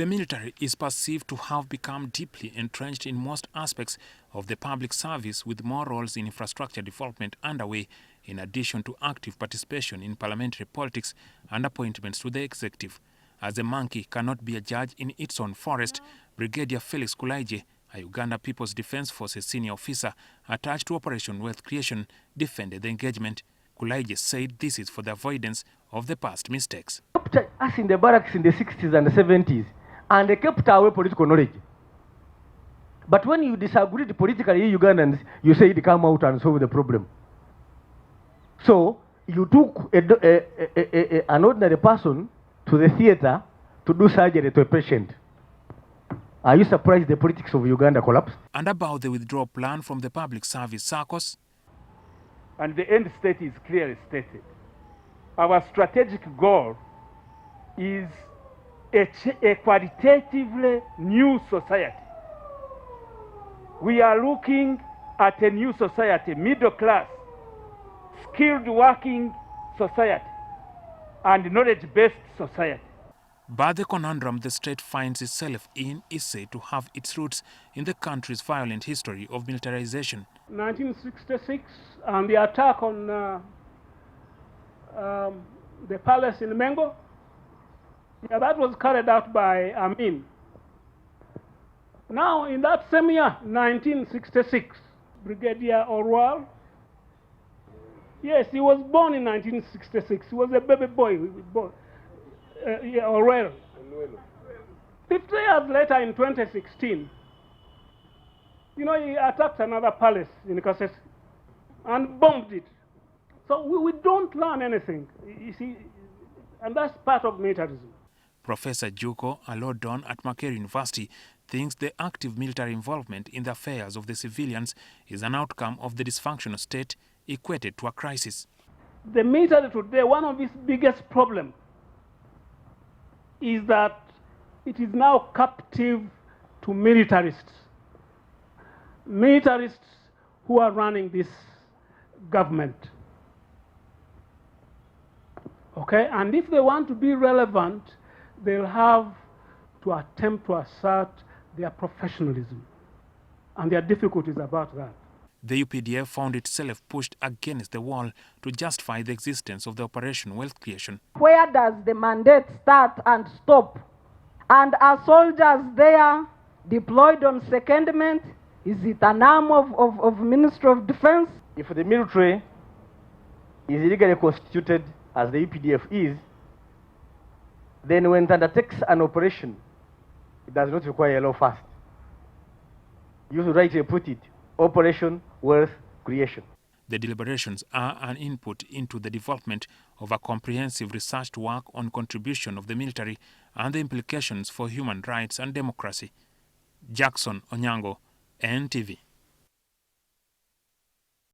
The military is perceived to have become deeply entrenched in most aspects of the public service, with more roles in infrastructure development underway, in addition to active participation in parliamentary politics and appointments to the executive. As a monkey cannot be a judge in its own forest, Brigadier FELIX KULAYIGYE, a Uganda Peoples Defence Forces senior officer attached to Operation Wealth Creation, defended the engagement. KULAYIGYE said this is for the avoidance of the past mistakes. Kept us in the barracks in the 60s and the 70s, and they kept away political knowledge. But when you disagreed politically, Ugandans, you said come out and solve the problem. So you took an ordinary person to the theater to do surgery to a patient. Are you surprised the politics of Uganda collapsed? And about the withdrawal plan from the public service circles? And the end state is clearly stated. Our strategic goal is a qualitatively new society. We are looking at a new society, middle class, skilled working society, and knowledge-based society. But the conundrum the state finds itself in is said to have its roots in the country's violent history of militarization. 1966 and the attack on the palace in Mengo, that was carried out by Amin. Now, in that same year, 1966, Brigadier Orwell, yes, he was born in 1966. He was a baby boy. Orwell. 50 years later, in 2016, he attacked another palace in Kasese and bombed it. So we don't learn anything, you see, and that's part of militarism. Professor JJUKO, a law don at Makerere University, thinks the active military involvement in the affairs of the civilians is an outcome of the dysfunctional state equated to a crisis. The military today, one of its biggest problems is that it is now captive to militarists. Militarists who are running this government. Okay, and if they want to be relevant, they'll have to attempt to assert their professionalism. And there are difficulties about that. The UPDF found itself pushed against the wall to justify the existence of the Operation Wealth Creation. Where does the mandate start and stop? And are soldiers there deployed on secondment? Is it an arm of Ministry of Defense? If the military is illegally constituted, as the UPDF is, then when it undertakes an operation, it does not require a law first. You should rightly put it, Operation Wealth Creation. The deliberations are an input into the development of a comprehensive research work on contribution of the military and the implications for human rights and democracy. Jackson Onyango, NTV.